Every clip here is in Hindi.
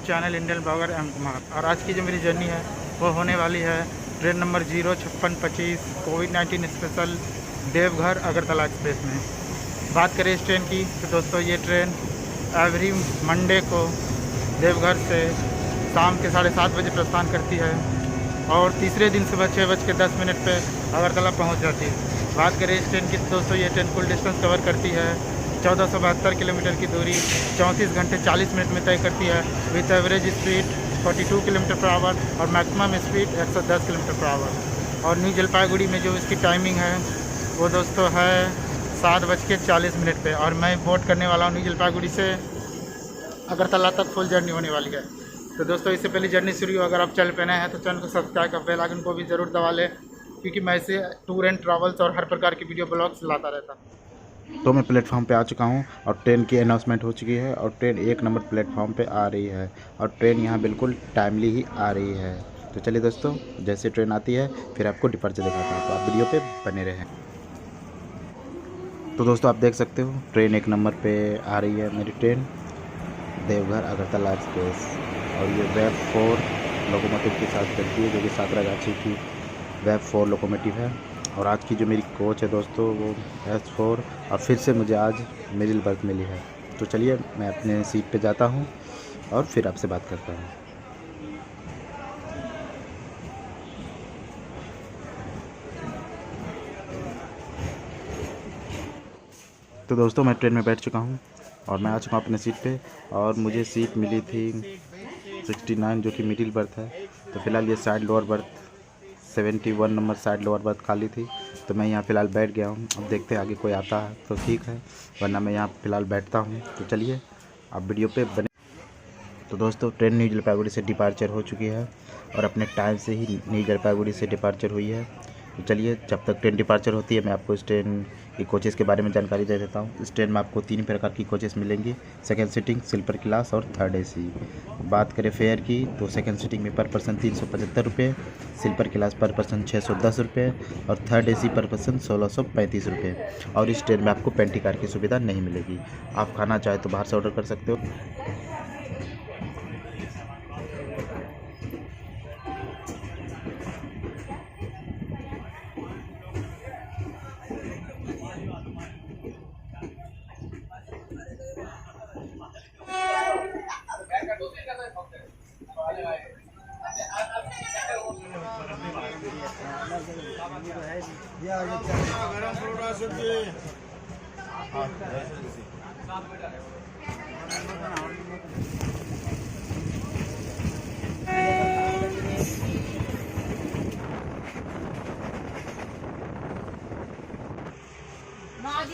Channel Indian blogger M Kumar. और आज की जो मेरी जर्नी है वो होने वाली है ट्रेन नंबर 05625 कोविड-19 स्पेशल देवघर अगरतला एक्सप्रेस में। बात करें इस ट्रेन की तो दोस्तों ये ट्रेन एवरी मंडे को देवघर से शाम के 7:30 बजे प्रस्थान करती है और तीसरे दिन सुबह 6:10 पे अगरतला पहुंच जाती है। बात करें इस ट्रेन की तो दोस्तों ये ट्रेन कुल डिस्टेंस कवर करती है 1472 किलोमीटर की दूरी 34 घंटे 40 मिनट में तय करती है with average speed 42 kilometre per hour और maximum speed 110 kilometre per hour. और न्यू जलपाईगुड़ी में जो इसकी टाइमिंग है वो दोस्तों है 7:40 पे और मैं बोर्ड करने वाला हूँ न्यू जलपाईगुड़ी से अगरतला तक फुल जर्नी होने वाली है। तो दोस्तों इससे पहले जर्नी शुरू हो, अगर आप चैनल पे नए हैं तो चैनल को सब्सक्राइब कर बेल आइकन को भी ज़रूर दबा लें, क्योंकि मैं ऐसे टूर एंड ट्रैवल्स और हर प्रकार की वीडियो ब्लॉग्स लाता रहता। तो मैं प्लेटफॉर्म पे आ चुका हूँ और ट्रेन की अनाउंसमेंट हो चुकी है और ट्रेन 1 नंबर प्लेटफॉर्म पे आ रही है और ट्रेन यहाँ बिल्कुल टाइमली ही आ रही है। तो चलिए दोस्तों, जैसे ट्रेन आती है फिर आपको डिपार्चर दिखाता हूँ, तो आप वीडियो पे बने रहें। तो दोस्तों आप देख सकते हो ट्रेन 1 नंबर पे आ रही है मेरी ट्रेन देवघर अगरतला एक्सप्रेस और ये वेब 4 लोकोमोटिव के साथ चलती है, जो कि सातरागाछी की वेब 4 लोकोमोटिव है। और आज की जो मेरी कोच है दोस्तों वो S4 और फिर से मुझे आज मिडिल बर्थ मिली है। तो चलिए मैं अपने सीट पे जाता हूँ और फिर आपसे बात करता हूँ। तो दोस्तों मैं ट्रेन में बैठ चुका हूँ और मैं आ चुका हूँ अपने सीट पे और मुझे सीट मिली थी 69 जो कि मिडिल बर्थ है। तो फिलहाल ये side lower berth 71 number side lower berth खाली थी, तो मैं यहाँ फ़िलहाल बैठ गया हूँ। अब देखते हैं आगे कोई आता है तो ठीक है, वरना मैं यहाँ फ़िलहाल बैठता हूँ। तो चलिए आप वीडियो पे बने। तो दोस्तों ट्रेन न्यू जलपाईगुड़ी से डिपार्चर हो चुकी है और अपने टाइम से ही न्यू जलपाईगुड़ी से डिपार्चर हुई है। तो चलिए जब तक ट्रेन डिपार्चर होती है मैं आपको इस ट्रेन की कोचेज़ के बारे में जानकारी दे देता हूँ। इस ट्रेन में आपको 3 प्रकार की कोचेज़ मिलेंगी, सेकंड सीटिंग, स्लीपर क्लास और थर्ड AC। बात करें फेयर की तो सेकंड सीटिंग में पर पर्सन 375 रुपये, स्लीपर क्लास पर पर्सन 610 रुपये और थर्ड AC पर पर्सन 1635 रुपये। और इस ट्रेन में आपको पेंटी कार की सुविधा नहीं मिलेगी। आप खाना चाहे तो बाहर से ऑर्डर कर सकते हो।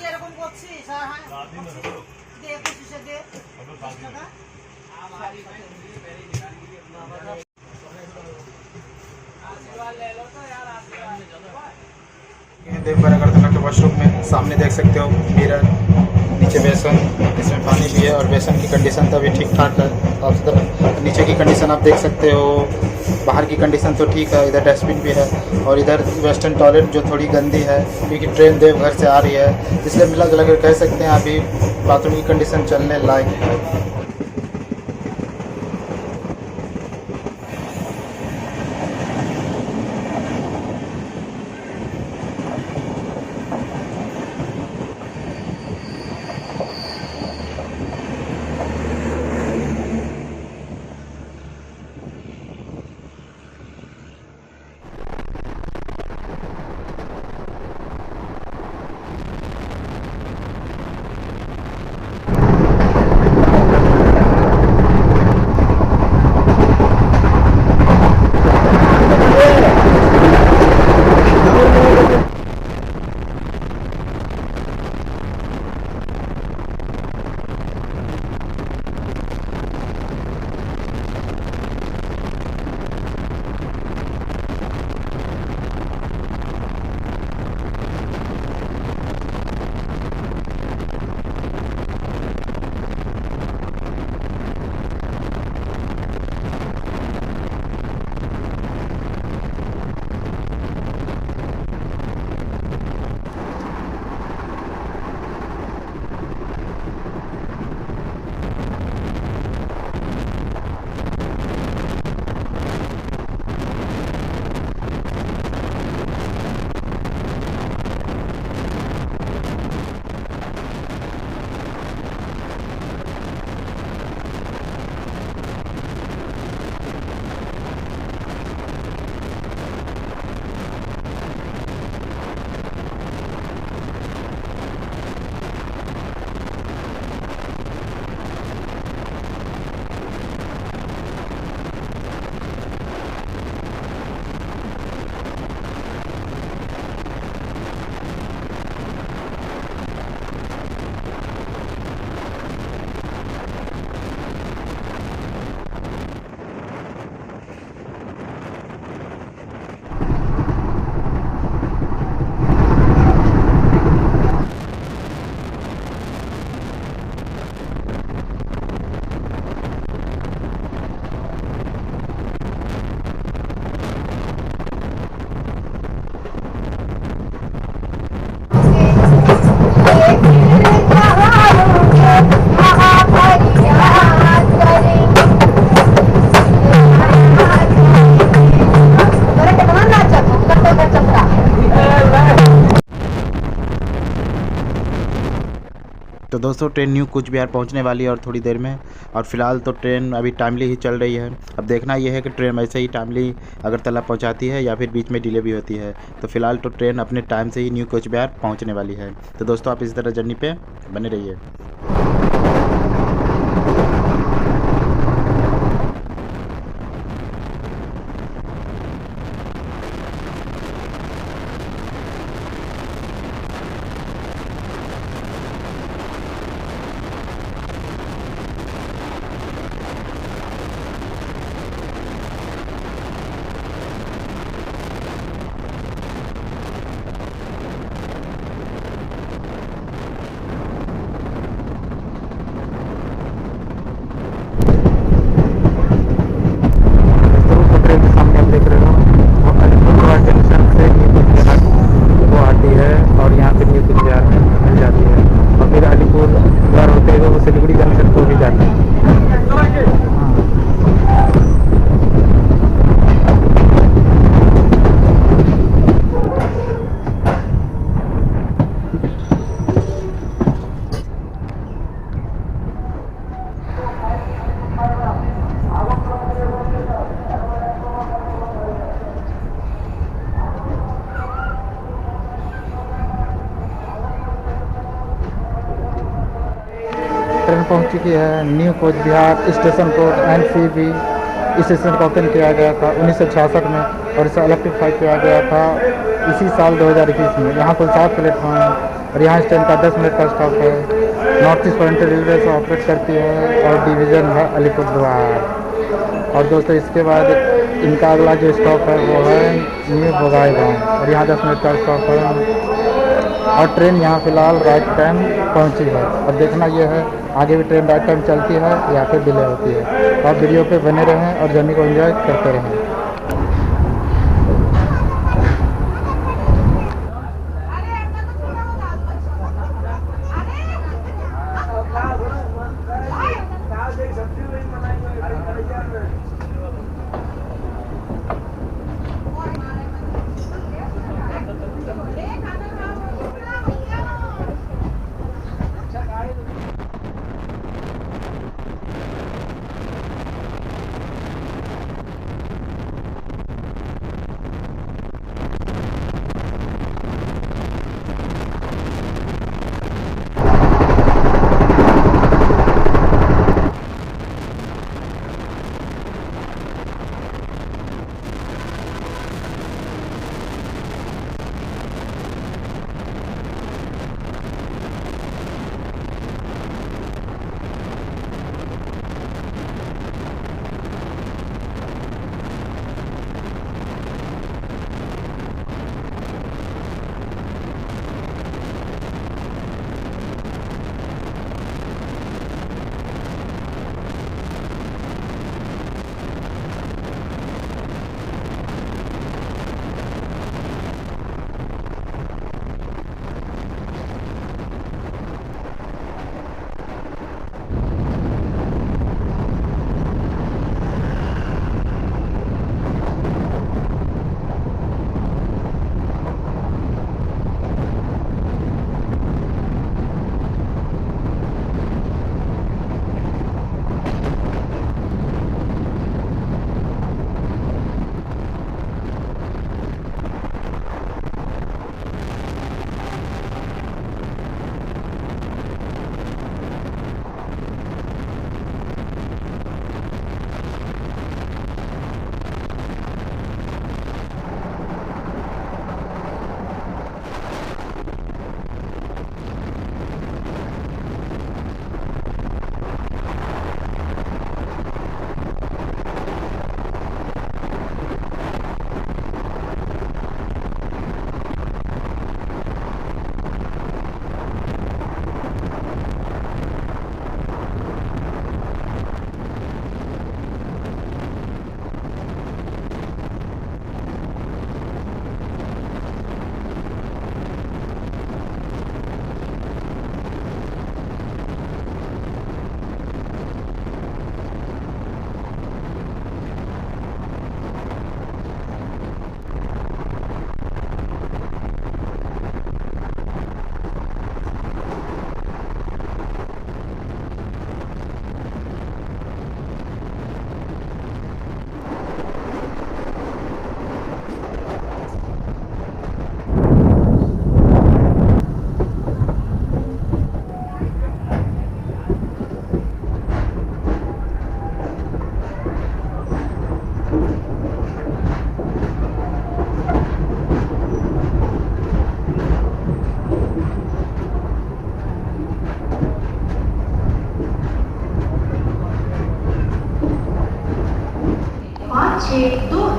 এরকম করছিস দে 25 দে 20 টাকা देवघर अगरतला के वॉशरूम में सामने देख सकते हो मिरर, नीचे बेसन, इसमें पानी भी है और बेसन की कंडीशन तो अभी ठीक ठाक है। आप नीचे की कंडीशन आप देख सकते हो, बाहर की कंडीशन तो ठीक है। इधर डस्टबिन भी है और इधर वेस्टर्न टॉयलेट जो थोड़ी गंदी है क्योंकि ट्रेन देवघर से आ रही है, इसलिए मिला जुला कर कह सकते हैं अभी बाथरूम की कंडीशन चलने लायक है। दोस्तों ट्रेन न्यू कूच बिहार पहुंचने वाली है और थोड़ी देर में। और फिलहाल तो ट्रेन अभी टाइमली ही चल रही है। अब देखना यह है कि ट्रेन ऐसे ही टाइमली अगरतला पहुंचाती है या फिर बीच में डिले भी होती है। तो फिलहाल तो ट्रेन अपने टाइम से ही न्यू कूच बिहार पहुँचने वाली है। तो दोस्तों आप इसी तरह जर्नी पे बने रहिए। ट्रेन के सामने आप देख रहे हो वो अलीपुरद्वार जंक्शन से न्यू कूच बिहार वो आती है और यहाँ पे न्यू कूच बिहार में मिल जाती है और फिर अलीपुरद्वार होते हुए वो सिलीगुड़ी जंक्शन को भी जाती है। ट्रेन पहुंच चुकी है New Cooch Behar station code NCB। Station को ओपन किया गया था 1966 में और इसे इलेक्ट्रीफाई किया गया था इसी साल 2021 में। यहाँ कुल 7 प्लेटफॉर्म है और यहाँ इस ट्रेन का 10 मिनट का स्टॉप है। नॉर्थ ईस्ट ओरिएंटल रेलवे से ऑपरेट करती है और डिवीज़न है अलीपुरद्वार। और दोस्तों इसके बाद इनका अगला जो स्टॉप है वो है न्यू बोगाईगांव और यहाँ 10 मिनट का स्टॉप है। और ट्रेन यहाँ फ़िलहाल राइट टाइम पहुँची है। और देखना यह है आगे भी ट्रेन राइट टाइम चलती है या फिर डिले होती है। और वीडियो पे बने रहें और जर्नी को एंजॉय करते रहें।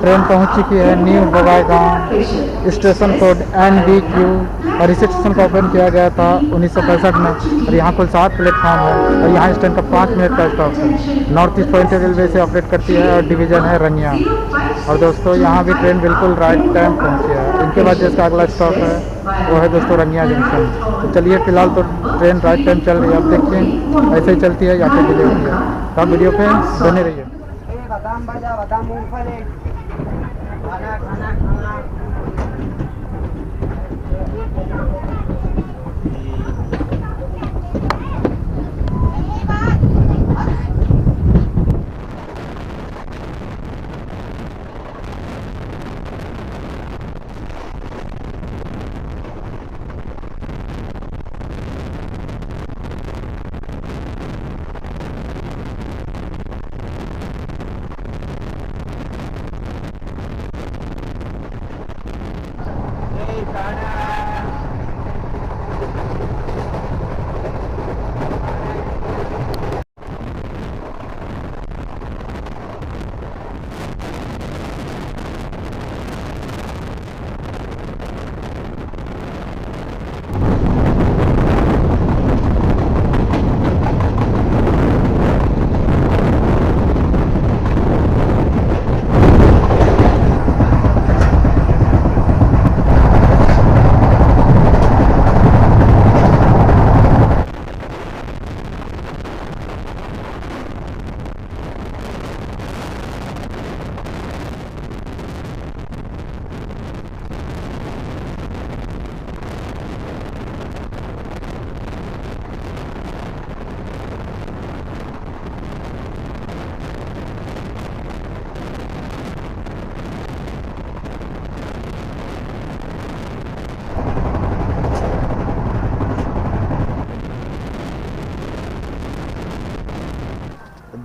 ट्रेन पहुंच चुकी है new Bongaigaon, station code NDQ, और इस स्टेशन को ओपन किया गया था 1965 में। और यहाँ कुल 7 प्लेटफॉर्म है और यहाँ इस ट्रेन का 5 मिनट का स्टॉप है। नॉर्थ ईस्ट पॉइंट रेलवे से ऑपरेट करती है और डिवीज़न है रंगिया। और दोस्तों यहाँ भी ट्रेन बिल्कुल राइट टाइम पहुँची है। इनके बाद जिसका अगला स्टॉप है वो है दोस्तों रंगिया जंक्शन। तो चलिए फ़िलहाल तो ट्रेन राइट टाइम चल रही है, अब देखिए ऐसे ही चलती है या फिर डिले होती है। तो आप वीडियो पे बने रहिए। बादाम भाजा, बादाम मूंगफली, खाना खाना खाना।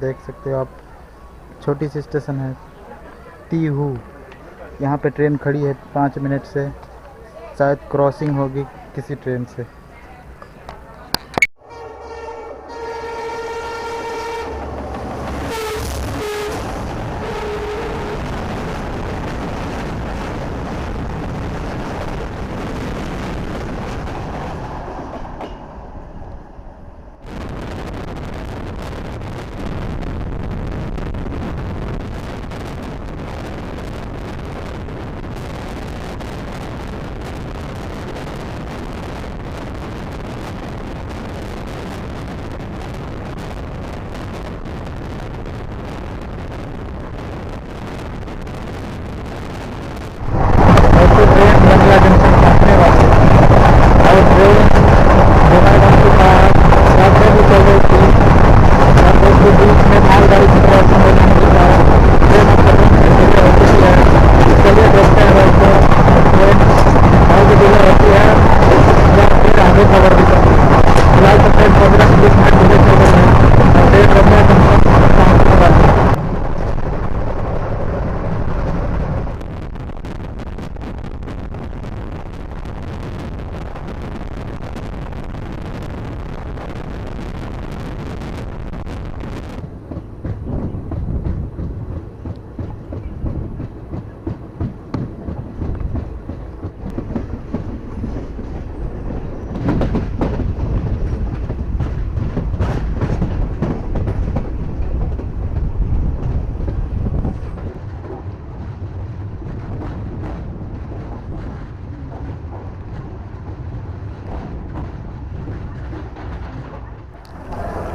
देख सकते हो आप, छोटी सी स्टेशन है तीहू। यहाँ पे ट्रेन खड़ी है 5 मिनट से, शायद क्रॉसिंग होगी किसी ट्रेन से।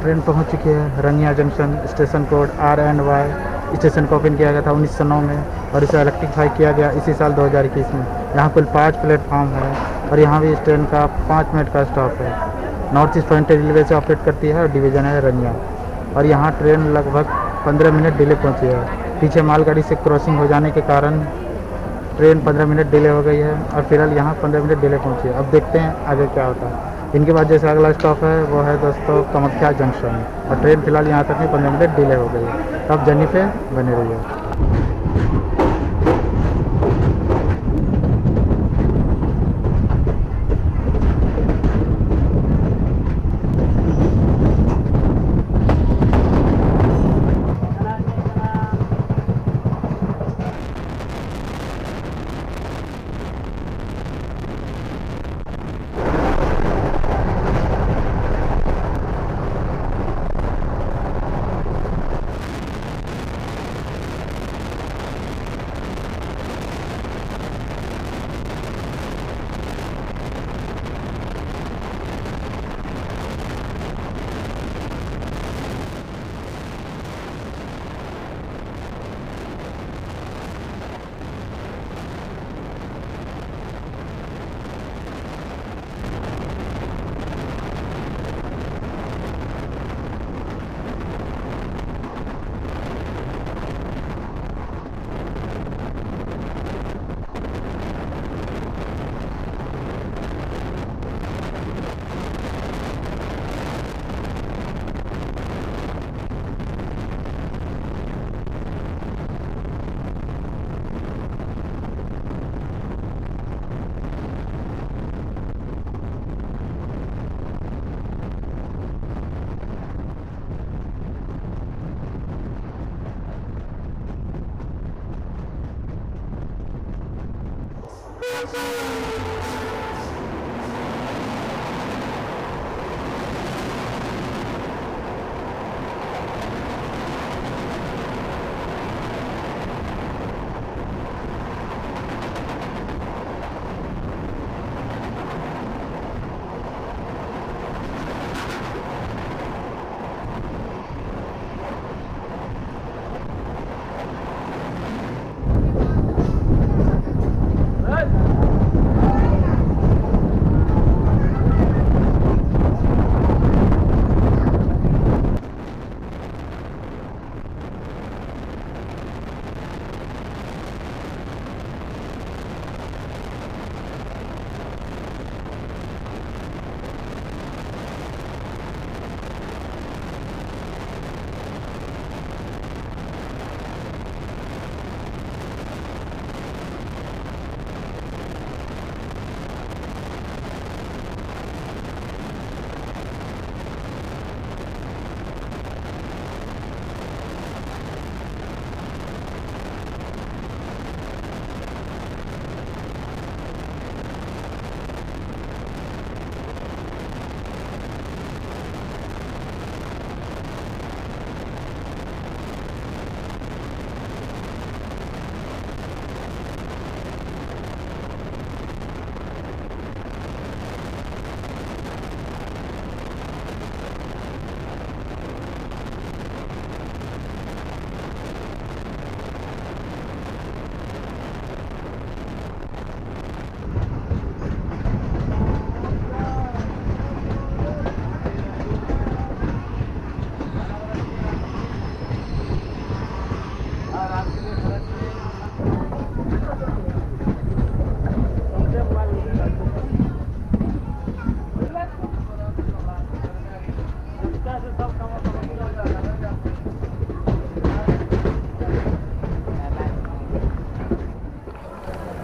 ट्रेन पहुंच चुकी है Rangia junction, station code RNY। Station को ओपन किया गया था 1909 में और इसे इलेक्ट्रीफाई किया गया इसी साल 2021 में। यहाँ कुल 5 प्लेटफॉर्म है और यहाँ भी इस ट्रेन का 5 मिनट का स्टॉप है। नॉर्थ ईस्ट पॉइंट रेलवे से ऑपरेट करती है और डिवीज़न है रंगिया। और यहाँ ट्रेन लगभग 15 मिनट डिले पहुँची है। पीछे मालगाड़ी से क्रॉसिंग हो जाने के कारण ट्रेन 15 मिनट डिले हो गई है और फिलहाल यहाँ 15 मिनट डिले पहुँची है। अब देखते हैं आगे क्या होता है। इनके बाद जैसे अगला स्टॉप है वो है दोस्तों कामाख्या जंक्शन, और ट्रेन फिलहाल यहाँ तक में 15 मिनट डिले हो गई है। तो आप जर्नी पे बने रहिए।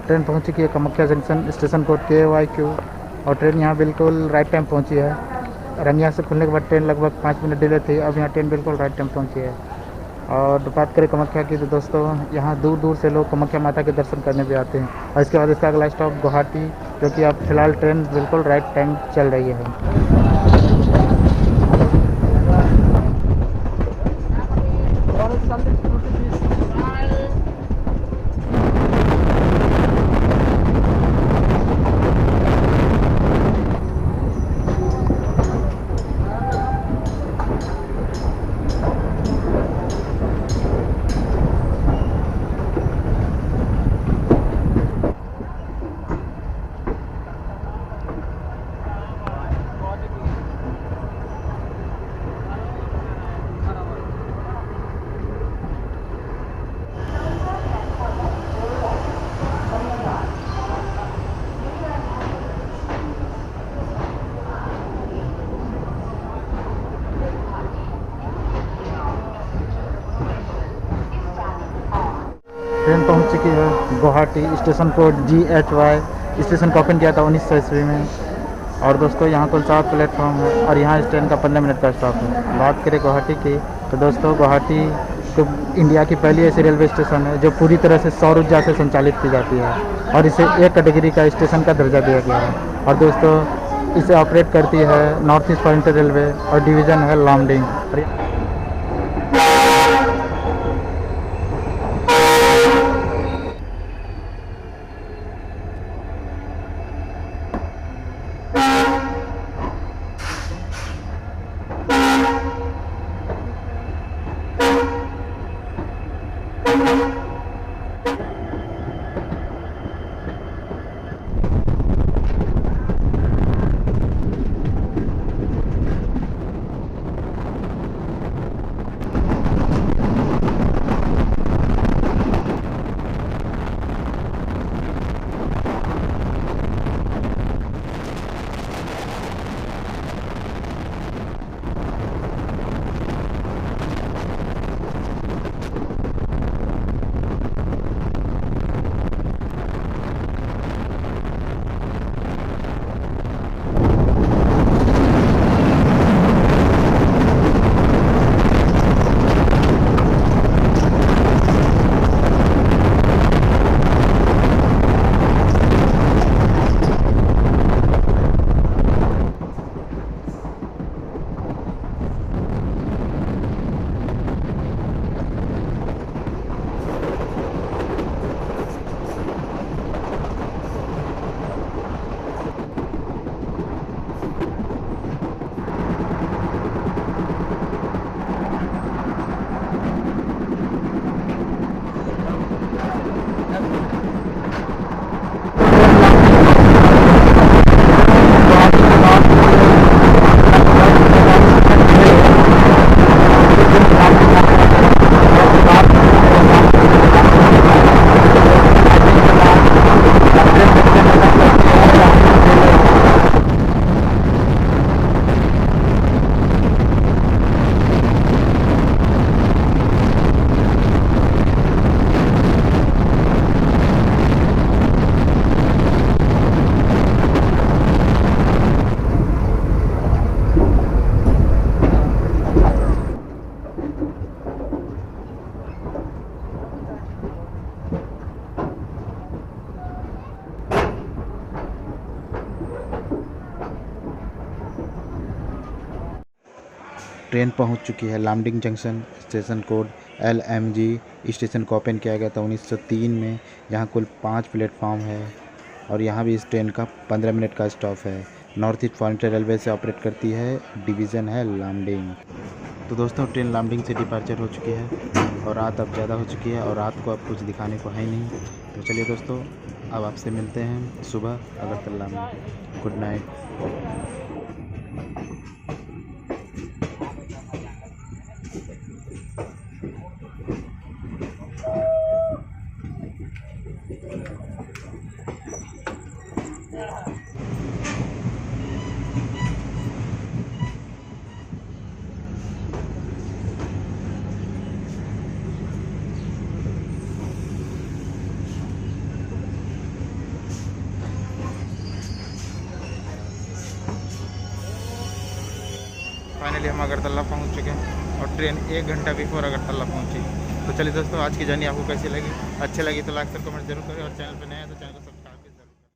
ट्रेन पहुंच चुकी है Kamakhya junction, station code KYQ, और ट्रेन यहाँ बिल्कुल राइट टाइम पहुंची है। रंगिया से खुलने के बाद ट्रेन लगभग 5 मिनट डिले थी, अब यहाँ ट्रेन बिल्कुल राइट टाइम पहुंची है। और बात करें कामाख्या की तो दोस्तों यहाँ दूर दूर से लोग कामाख्या माता के दर्शन करने भी आते हैं। और इसके बाद इसका अगला स्टॉप गुवाहाटी, जो कि अब फिलहाल ट्रेन बिल्कुल राइट टाइम चल रही है। ट्रेन पहुंच चुकी है Guwahati, station code GHY। Station का ओपन किया था 1900 ईस्वी में। और दोस्तों यहाँ कुल 7 प्लेटफॉर्म है और यहाँ इस ट्रेन का 15 मिनट का स्टॉप है। बात करें गुवाहाटी की तो दोस्तों गुवाहाटी तो इंडिया की पहली ऐसी रेलवे स्टेशन है जो पूरी तरह से सौर ऊर्जा से संचालित की जाती है और इसे एक कैटेगरी का स्टेशन का दर्जा दिया गया है। और दोस्तों इसे ऑपरेट करती है नॉर्थ ईस्ट फॉरेंटियर रेलवे और डिवीज़न है लामडिंग। ट्रेन पहुंच चुकी है Lumding junction. Station code LMG। Station को ओपन किया गया था 1903 में। यहाँ कुल 5 प्लेटफॉर्म है और यहाँ भी इस ट्रेन का 15 मिनट का स्टॉप है। नॉर्थ ईस्ट फॉरेंटियर रेलवे से ऑपरेट करती है। डिवीज़न है लामडिंग। तो दोस्तों ट्रेन लामडिंग से डिपार्चर हो चुकी है और रात अब ज़्यादा हो चुकी है और रात को अब कुछ दिखाने को है ही नहीं। तो चलिए दोस्तों, अब आपसे मिलते हैं सुबह अगरतला में। Good night. फाइनली हम अगरतला पहुंच चुके हैं और ट्रेन 1 घंटा बिफोर अगरतला पहुंची। तो चलिए दोस्तों, आज की जर्नी आपको कैसी लगी? अच्छी लगी तो लाइक शेयर कमेंट जरूर करें और चैनल पर नए हैं तो चैनल को